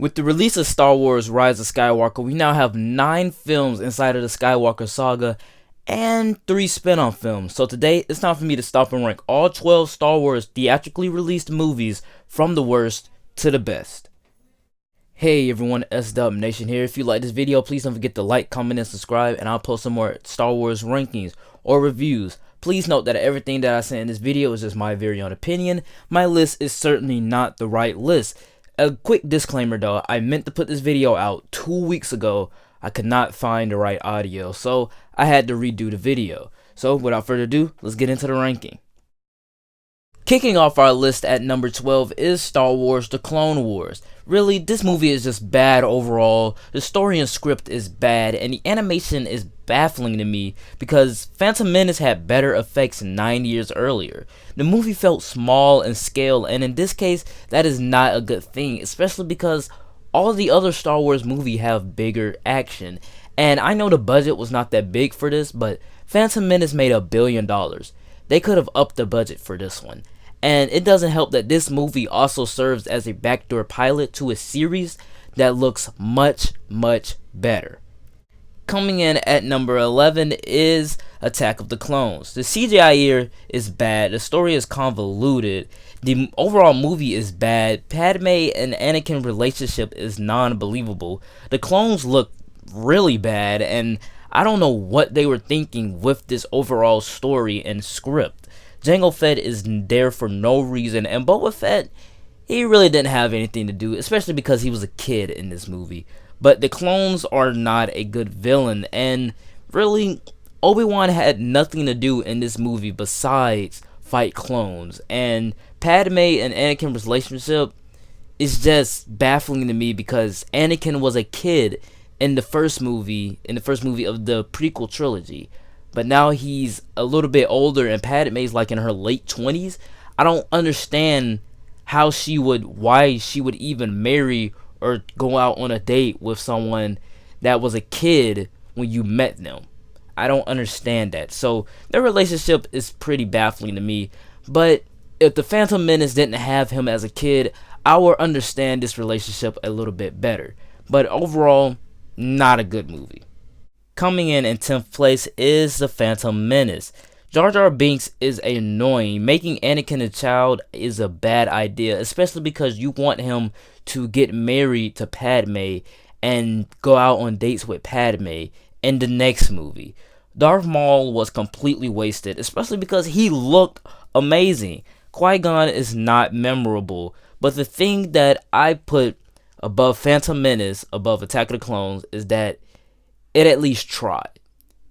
With the release of Star Wars Rise of Skywalker, we now have 9 films inside of the Skywalker saga and 3 spin-off films. So today, it's time for me to stop and rank all 12 Star Wars theatrically released movies from the worst to the best. Hey everyone, SW Nation here. If you like this video, please don't forget to like, comment, and subscribe, and I'll post some more Star Wars rankings or reviews. Please note that everything that I say in this video is just my very own opinion. My list is certainly not the right list. A quick disclaimer though, I meant to put this video out 2 weeks ago. I could not find the right audio, so I had to redo the video. So without further ado, let's get into the ranking. Kicking off our list at number 12 is Star Wars The Clone Wars. Really, this movie is just bad overall. The story and script is bad, and the animation is baffling to me because Phantom Menace had better effects 9 years earlier. The movie felt small in scale, and in this case, that is not a good thing, especially because all the other Star Wars movies have bigger action. And I know the budget was not that big for this, but Phantom Menace made $1 billion. They could have upped the budget for this one. And it doesn't help that this movie also serves as a backdoor pilot to a series that looks much, much better. Coming in at number 11 is Attack of the Clones. The CGI here is bad, the story is convoluted, the overall movie is bad, Padme and Anakin relationship is non-believable, the clones look really bad, and I don't know what they were thinking with this overall story and script. Jango Fett is there for no reason, and Boba Fett, he really didn't have anything to do, especially because he was a kid in this movie. But the clones are not a good villain, and really, Obi-Wan had nothing to do in this movie besides fight clones. And Padme and Anakin's relationship is just baffling to me because Anakin was a kid in the first movie of the prequel trilogy. But now he's a little bit older and Padme's like in her late 20s. I don't understand why she would even marry or go out on a date with someone that was a kid when you met them. I don't understand that. So their relationship is pretty baffling to me. But if the Phantom Menace didn't have him as a kid, I would understand this relationship a little bit better. But overall, not a good movie. Coming in 10th place is The Phantom Menace. Jar Jar Binks is annoying. Making Anakin a child is a bad idea, especially because you want him to get married to Padme and go out on dates with Padme in the next movie. Darth Maul was completely wasted, especially because he looked amazing. Qui-Gon is not memorable, but the thing that I put above Phantom Menace, above Attack of the Clones, is that it at least tried.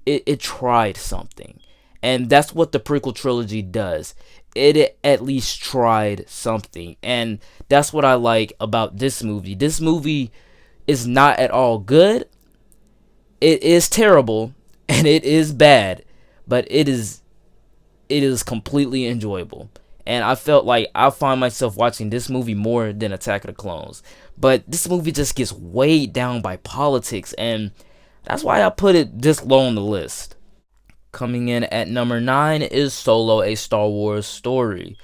It tried something. And that's what the prequel trilogy does. It at least tried something. And that's what I like about this movie. This movie is not at all good. It is terrible. And it is bad. But it is completely enjoyable. And I felt like I find myself watching this movie more than Attack of the Clones. But this movie just gets weighed down by politics, and that's why I put it this low on the list. Coming in at number 9 is Solo: A Star Wars Story.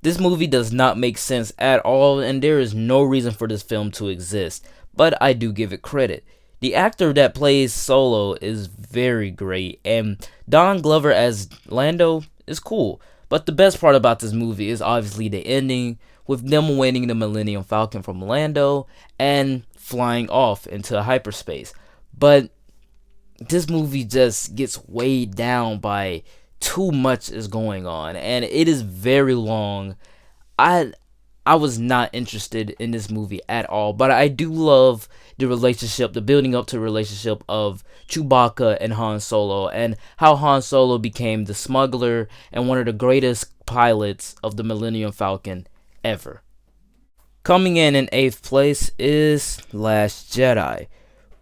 This movie does not make sense at all, and there is no reason for this film to exist, but I do give it credit. The actor that plays Solo is very great, and Don Glover as Lando is cool. But the best part about this movie is obviously the ending, with them winning the Millennium Falcon from Lando and flying off into hyperspace. But this movie just gets weighed down by too much is going on, and it is very long. I was not interested in this movie at all, but I do love the relationship, the building up to the relationship of Chewbacca and Han Solo, and how Han Solo became the smuggler and one of the greatest pilots of the Millennium Falcon ever. Coming in 8th place is Last Jedi.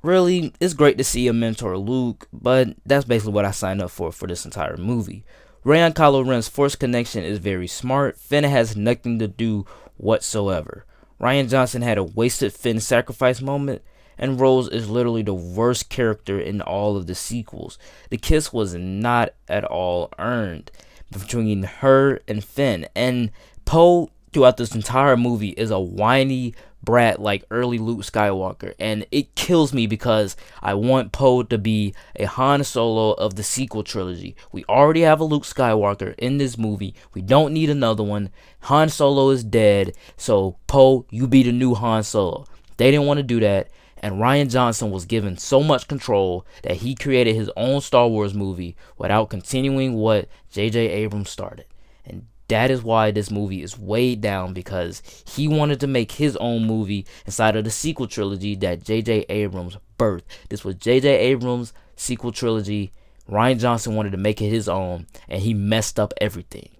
Really, it's great to see a mentor Luke, but that's basically what I signed up for this entire movie. Rey and Kylo Ren's Force connection is very smart. Finn has nothing to do whatsoever. Rian Johnson had a wasted Finn sacrifice moment, and Rose is literally the worst character in all of the sequels. The kiss was not at all earned between her and Finn, and Poe throughout this entire movie is a whiny brat like early Luke Skywalker, and it kills me because I want Poe to be a Han Solo of the sequel trilogy. We already have a Luke Skywalker in this movie. We don't need another one. Han Solo is dead, so Poe, you be the new Han Solo. They didn't want to do that, and Rian Johnson was given so much control that he created his own Star Wars movie without continuing what J.J. Abrams started. And that is why this movie is weighed down, because he wanted to make his own movie inside of the sequel trilogy that J.J. Abrams birthed. This was J.J. Abrams' sequel trilogy. Rian Johnson wanted to make it his own, and he messed up everything.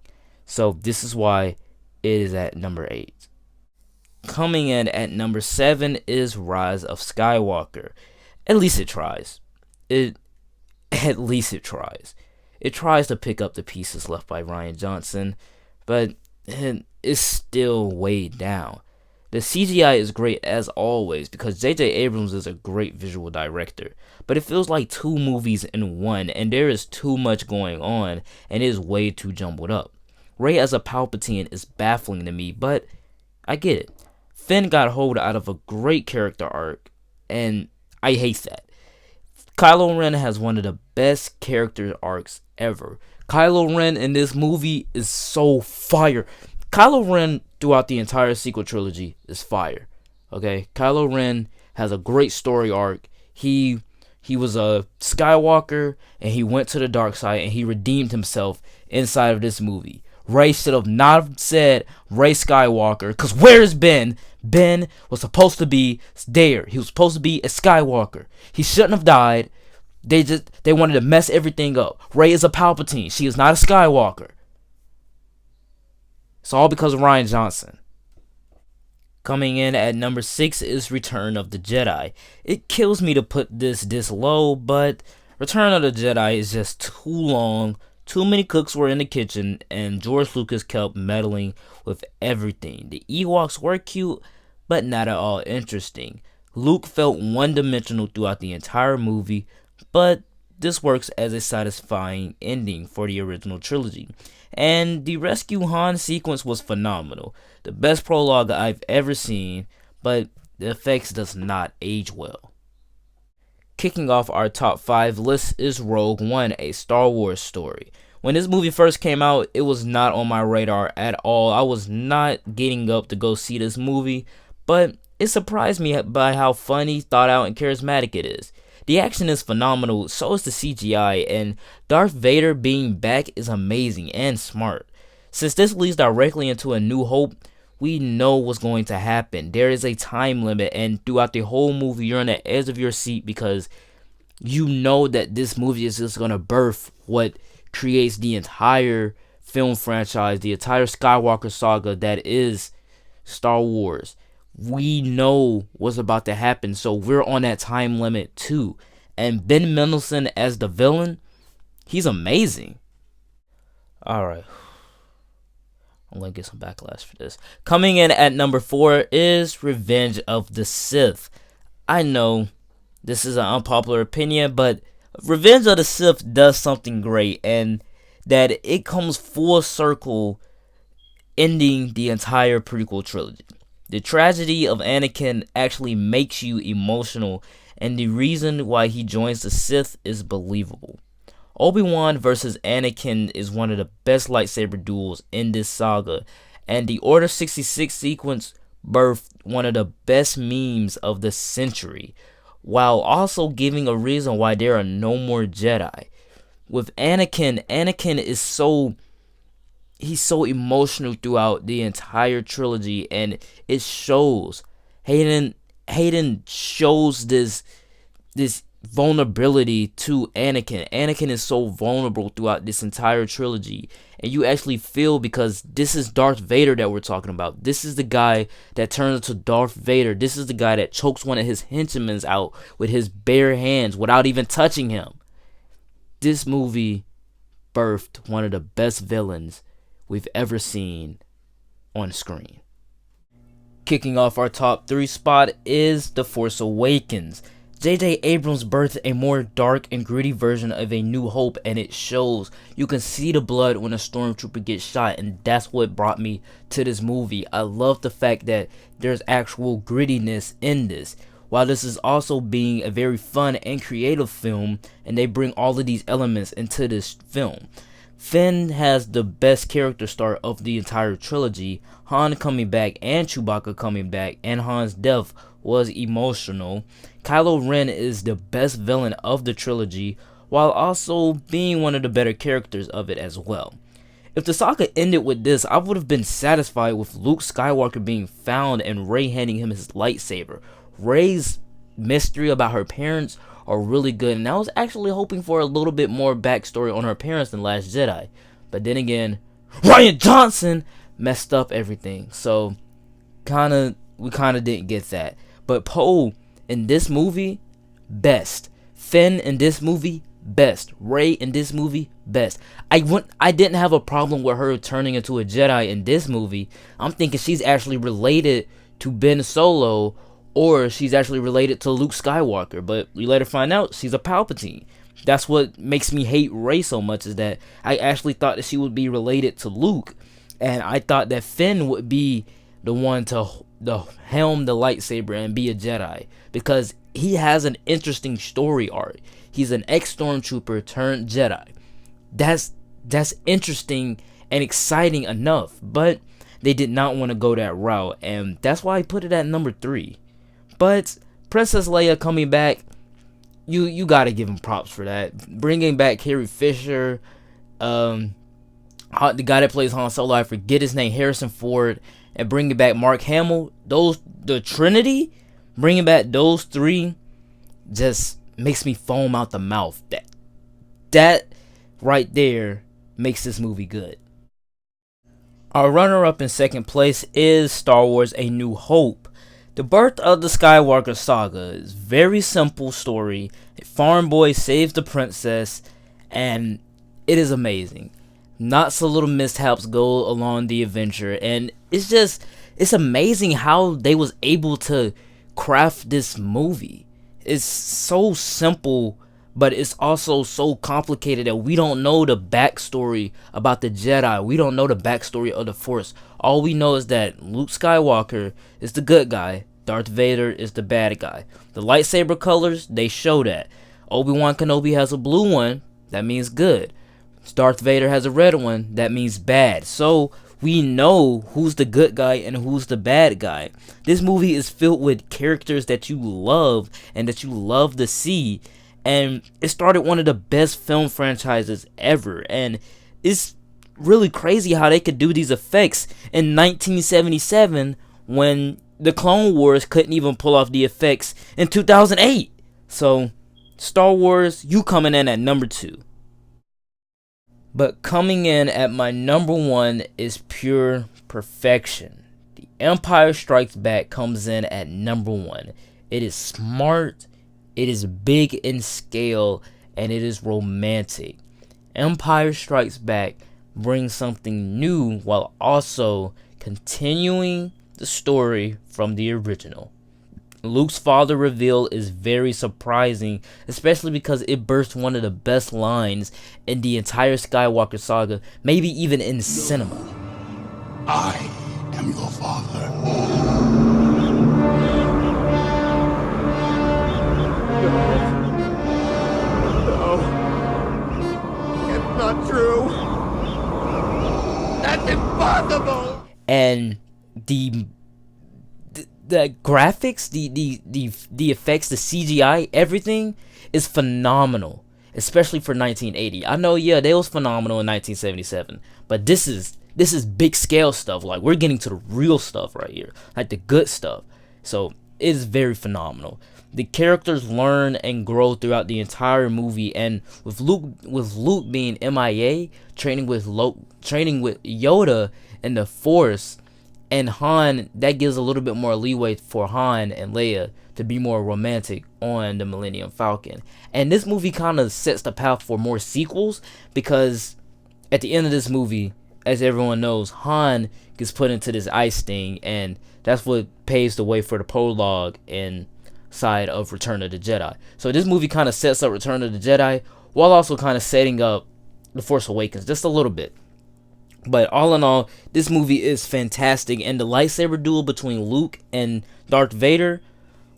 So this is why it is at number 8. Coming in at number 7 is Rise of Skywalker. At least it tries. At least it tries. It tries to pick up the pieces left by Rian Johnson, but it's still weighed down. The CGI is great as always because J.J. Abrams is a great visual director, but it feels like 2 movies in one, and there is too much going on, and it is way too jumbled up. Rey as a Palpatine is baffling to me, but I get it. Finn got hold out of a great character arc, and I hate that. Kylo Ren has one of the best character arcs ever. Kylo Ren in this movie is so fire. Kylo Ren throughout the entire sequel trilogy is fire. Okay, Kylo Ren has a great story arc. He was a Skywalker, and he went to the dark side, and he redeemed himself inside of this movie. Rey should have not said Rey Skywalker, because where's Ben? Ben was supposed to be there. He was supposed to be a Skywalker. He shouldn't have died. They wanted to mess everything up. Rey is a Palpatine. She is not a Skywalker. It's all because of Rian Johnson. Coming in at number 6 is Return of the Jedi. It kills me to put this low, but Return of the Jedi is just too long. Too many cooks were in the kitchen, and George Lucas kept meddling with everything. The Ewoks were cute, but not at all interesting. Luke felt one-dimensional throughout the entire movie, but this works as a satisfying ending for the original trilogy. And the Rescue Han sequence was phenomenal. The best prologue I've ever seen, but the effects does not age well. Kicking off our top 5 list is Rogue One, a Star Wars story. When this movie first came out, it was not on my radar at all. I was not getting up to go see this movie, but it surprised me by how funny, thought out, and charismatic it is. The action is phenomenal, so is the CGI, and Darth Vader being back is amazing and smart. Since this leads directly into A New Hope, we know what's going to happen. There is a time limit, and throughout the whole movie, you're on the edge of your seat because you know that this movie is just going to birth what creates the entire film franchise, the entire Skywalker saga that is Star Wars. We know what's about to happen, so we're on that time limit too. And Ben Mendelsohn as the villain, he's amazing. Alright. I'm going to get some backlash for this. Coming in at number 4 is Revenge of the Sith. I know this is an unpopular opinion, but Revenge of the Sith does something great, and that it comes full circle, ending the entire prequel trilogy. The tragedy of Anakin actually makes you emotional, and the reason why he joins the Sith is believable. Obi-Wan versus Anakin is one of the best lightsaber duels in this saga, and the Order 66 sequence birthed one of the best memes of the century, while also giving a reason why there are no more Jedi. With Anakin is he's so emotional throughout the entire trilogy, and it shows. Hayden shows this vulnerability to Anakin. Anakin is so vulnerable throughout this entire trilogy, and you actually feel, because this is Darth Vader that we're talking about. This is the guy that turns into Darth Vader. This is the guy that chokes one of his henchmen out with his bare hands without even touching him. This movie birthed one of the best villains we've ever seen on screen. Kicking off our top 3 spot is The Force Awakens. J.J. Abrams birthed a more dark and gritty version of A New Hope, and it shows. You can see the blood when a stormtrooper gets shot, and that's what brought me to this movie. I love the fact that there's actual grittiness in this, while this is also being a very fun and creative film, and they bring all of these elements into this film. Finn has the best character start of the entire trilogy. Han coming back and Chewbacca coming back, and Han's death was emotional. Kylo Ren is the best villain of the trilogy, while also being one of the better characters of it as well. If the saga ended with this, I would have been satisfied with Luke Skywalker being found and Rey handing him his lightsaber. Rey's mystery about her parents are really good, and I was actually hoping for a little bit more backstory on her parents than Last Jedi. But then again, Rian Johnson messed up everything, so we kinda didn't get that. But Poe in this movie, best. Finn in this movie, best. Rey in this movie, best. I didn't have a problem with her turning into a Jedi in this movie. I'm thinking she's actually related to Ben Solo, or she's actually related to Luke Skywalker, but we later find out she's a Palpatine. That's what makes me hate Rey so much, is that I actually thought that she would be related to Luke, and I thought that Finn would be the one to helm the lightsaber and be a Jedi, because he has an interesting story arc. He's an ex-stormtrooper turned Jedi. That's interesting and exciting enough, but they did not want to go that route, and that's why I put it at number 3. But Princess Leia coming back, you gotta give him props for that. Bringing back Carrie Fisher, the guy that plays Han Solo, I forget his name, Harrison Ford, and bringing back Mark Hamill, the Trinity, bringing back those three just makes me foam out the mouth. That right there makes this movie good. Our runner-up in second place is Star Wars A New Hope. The birth of the Skywalker saga is a very simple story. A farm boy saves the princess, and it is amazing. Not so little mishaps go along the adventure, and it's amazing how they was able to craft this movie. It's so simple, but it's also so complicated that we don't know the backstory about the Jedi. We don't know the backstory of the Force. All we know is that Luke Skywalker is the good guy. Darth Vader is the bad guy. The lightsaber colors, they show that. Obi-Wan Kenobi has a blue one. That means good. Darth Vader has a red one. That means bad. So we know who's the good guy and who's the bad guy. This movie is filled with characters that you love and that you love to see. And it started one of the best film franchises ever. And it's really crazy how they could do these effects in 1977 when the Clone Wars couldn't even pull off the effects in 2008. So, Star Wars, you coming in at number 2. But coming in at my number 1 is pure perfection. The Empire Strikes Back comes in at number 1. It is smart, it is big in scale, and it is romantic. Empire Strikes Back brings something new while also continuing the story from the original. Luke's father reveal is very surprising, especially because it bursts one of the best lines in the entire Skywalker saga, maybe even in cinema. I am your father. No. It's not true. That's impossible. And the graphics, the effects, the CGI, everything is phenomenal, especially for 1980. I know, yeah, they was phenomenal in 1977, but this is big scale stuff. Like, we're getting to the real stuff right here, like the good stuff. So it is very phenomenal. The characters learn and grow throughout the entire movie, and with Luke being MIA, training with Yoda and the Force, and Han, that gives a little bit more leeway for Han and Leia to be more romantic on the Millennium Falcon. And this movie kind of sets the path for more sequels, because at the end of this movie, as everyone knows, Han gets put into this ice thing, and that's what paves the way for the prologue in side of Return of the Jedi. So this movie kind of sets up Return of the Jedi while also kind of setting up The Force Awakens just a little bit. But all in all, this movie is fantastic, and the lightsaber duel between Luke and Darth Vader,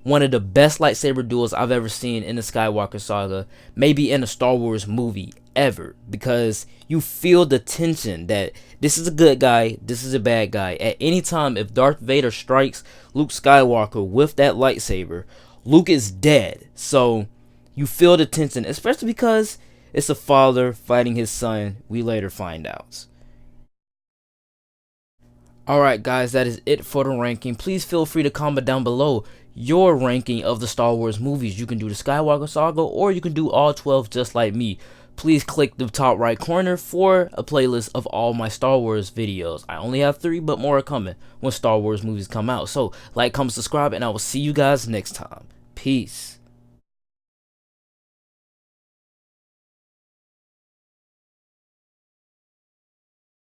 one of the best lightsaber duels I've ever seen in the Skywalker saga, maybe in a Star Wars movie ever, because you feel the tension that this is a good guy, this is a bad guy. At any time, if Darth Vader strikes Luke Skywalker with that lightsaber, Luke is dead. So you feel the tension, especially because it's a father fighting his son, we later find out. Alright guys, that is it for the ranking. Please feel free to comment down below your ranking of the Star Wars movies. You can do the Skywalker saga, or you can do all 12 just like me. Please click the top right corner for a playlist of all my Star Wars videos. I only have 3, but more are coming when Star Wars movies come out. So like, comment, subscribe, and I will see you guys next time. Peace.